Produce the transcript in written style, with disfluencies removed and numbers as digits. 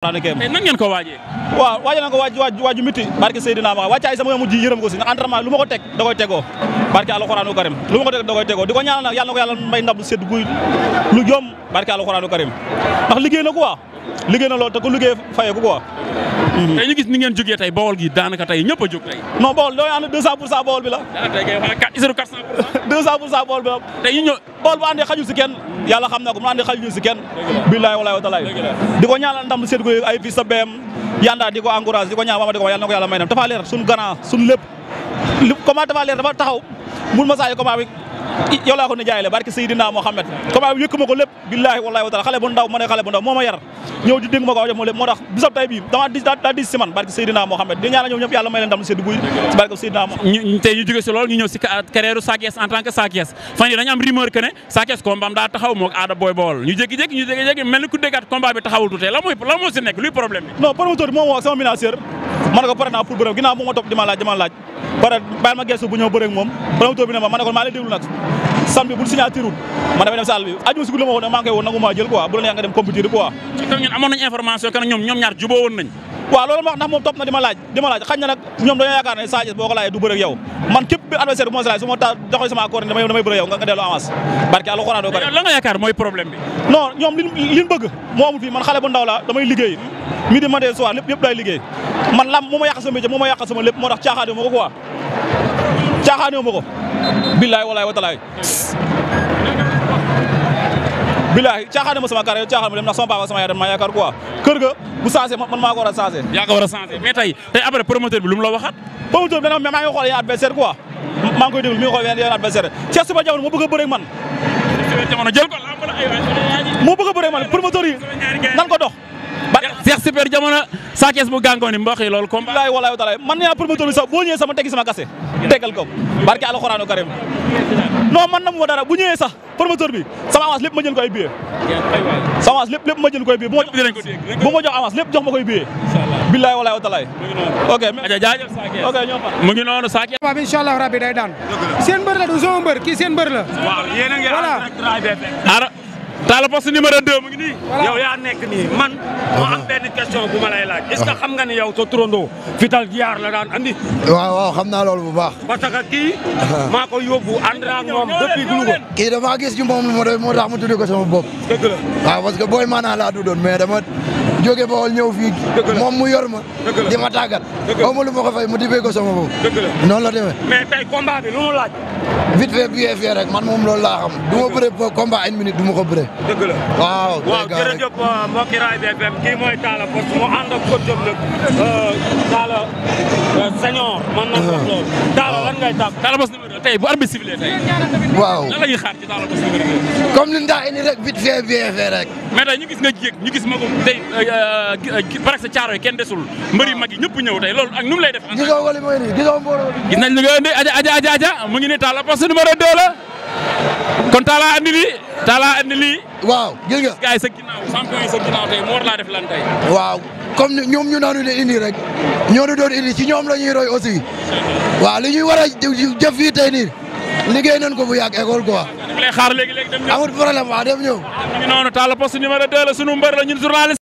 tey nan ngeen ko waajee. waaw waajal na ko waaju miti barke Seydina ma wàccaay sama mujj yërëm ko si ndax entraînement lu ma ko teg da koy tegoo barke alxuraanu karim lu ma ko teg da koy tegoo di ko ñaanal nag yàlla na ko yàlla may ndam sedd guy lu jom barke alxuraanu karim ndax liggéey na quoi liggéey na loolu te ku liggéey fayee ko quoi. tey ñu gis ni ngeen jógee tey Bawol gi daanaka tey ñëpp a jóg tey. non Bawol dooy ànd 200% Bawol bi la. tey kay xanaa 400%. 200% Bawol bi la. tey ñu ñëw Bawol bu àndee xajul si kenn yàlla xam na ko mu àndee xajul si kenn. billahi wallahi wa taala di ko ñaanal ndam sedd guy ay fii sa BM yanda di ko encouragé di ko ñaan ma di ko yàlla na ko yàlla may dem dafa leer suñu grand suñu lépp comment dafa leer dafa taxaw mun ma saa comment bi yow laa ko ne jaay la barke Seydina Mohamed comment bi yëkk ma ko lépp billahi wallahi wa taala xale bu ndaw ma ne xale bu ndaw moo ma yar ñëw di dégg ma ko def moo lépp moo tax bisab tay bii dama daa dis si man barke Seydina Mohamed di ñaanal ñoom ñëpp yàlla may leen ndam sedd guy si barke Seydina Mohamed tey ñu jóge si loolu ñu ñëw si carrière Sa Thiès en tant que Sa Thiès fan yi dañu am rumeur que ne Sa Thiès combat am daa taxaw moog Ada Boy Baol ñu jékki-jékki mel ni ku déggaat combat bi taxawul tuuti lan moo si nekk luy problème bi non promoteur bi moom woo sama ménageur man ko pare naa pour bëre ginnaaw mu ma topp di ma laaj pare bàyyil ma gestu bu ñëw bëre ak moom promoteur bi ne ma ne ko maa lay déglu nag samedi bu signature wul man damay dem salle bi aju si guddi ma woon ne maa ngi koy woon nangu maa jël quoi bu la neex nga dem compétir quoi tam ngeen amoon nañ information que ñoom ñaar juboo woon nañ waaw loolu ma wax ndax moom topp na di ma laaj xañ na nag ñoom dañoo yaakaar ne Sa Thiès boo ko laajee du bëre ak yow man képp bi adversaire bu ma si laaj su ma joxee sama accord ne damay bëre yow nga delloo avance barke alxuraan doo ko la nga yaakaar mooy problème bi non ñoom liñ bëgg moo amul fii man xale bu ndaw la damay liggéey midi matin soir lépp day liggéey man lam moo ma yàq sama métier moo ma yàq sama lépp moo tax caaxaane ma ko quoi caaxaane ma ko billahi wallahi wa taala bilaay caaxaane ma sama carrière caaxaan ma dem ndax sama papa sama yaay ma yaakaar quoi kër ga bu changé man maa ko war a changé. yaa ko war a changé mais tey après promoteur bi lu mu la waxaat. promoteur bi dana mais maa ngi xool yeneen adversaire quoi maa ngi koy déglu mi ngi xool yeneen adversaire Cheikh Super Diamono moo bëgg a bëre ak man. jamono jël ko lamb la ay moo bëgg a bëre ak man promoteur yi nan ko dox. Cheikh Super Diamono Sa Thiès bu gàngoon ni mbokk yi loolu combat. bilaay walaay wa taala man nee naa promoteur bi sax boo ñëwee sama teggi sama kase tegal ko barke alxuraanu karim non man na mu ma dara bu ñëwee sax promoteur bi sama avance lépp ma jël ko ay billet sama avance lépp ma jël ko ay billet bu ma jox avance lépp jox ma koy billet billahi wallahi wa taala ok jaajëf Sa Thiès ok ñoo fa mu ngi noonu Sa Thiès waaw inshallah rabbi day daan seen mbër la du sama mbër kii seen mbër la waaw yéen a ngi voilà Talla Poste numéro 2 mu ngi nii. yow yaa nekk nii man. moo am benn question bu ma lay laaj. est-ce que xam nga ni yow sa turandoo Vital Diar la daan andi. waaw xam naa loolu bu baax. parce que kii. maa ko yóbbu ànd ak moom depuis Louga. kii damaa gis ci moom lu ma doy moo tax mu tuddee ko sama bopp. dëgg la waaw parce que booy maanaa laa tuddoon mais dama jóge Bawol ñëw fii. moom mu yor ma. di ma tàggat. aw ma lu ma ko fay mu dibbee ko sama bopp. dëgg la noonu la demee. mais tey combat bi lu mu laaj. vite fait bien fait rek man moom loolu laa xam du ma bëree combat une minute du ma ko bëree. dëgg la waaw. waaw jërëjëf mbokki Raay BFM kii mooy Talla Poste mu ànd ak coach am nag Talla senior man na wax loolu. Talla lan ngay tàmm. Talla Poste numéro 2 tey bu arbitre sifflé tey. waaw lan la ñuy xaar ci Talla Poste numéro 2. comme li daa indi rek vite fait bien fait rek. mais tey ñu gis nga jéeg ñu gis ma ko tey par exemple caaro yi kenn desul mbëri mag yi ñëpp ñëw tey loolu ak nu mu lay def. gisoo ko li mooy nii gisoo mbooloo. gis nañ li nga indi aja mu ngi nii Talla Poste numéro 2 la kon Talla andi lii waaw gis nga. gars yi sa ginnaaw champion yi sa ginnaaw tey moo war laa def lan tey. waaw comme ñoom ñu naanu ne indi rek ñoo ñu doon indi ci ñoom la ñuy roy aussi waaw li ñuy war a jëf fii tey nii liggéey nañ ko bu yàgg école quoi. lay xaar léegi dem ñëw amul problème waaw dem ñëw. ñu ngi noonu Talla Poste numéro 2 la sunu mbër la ñun journaliste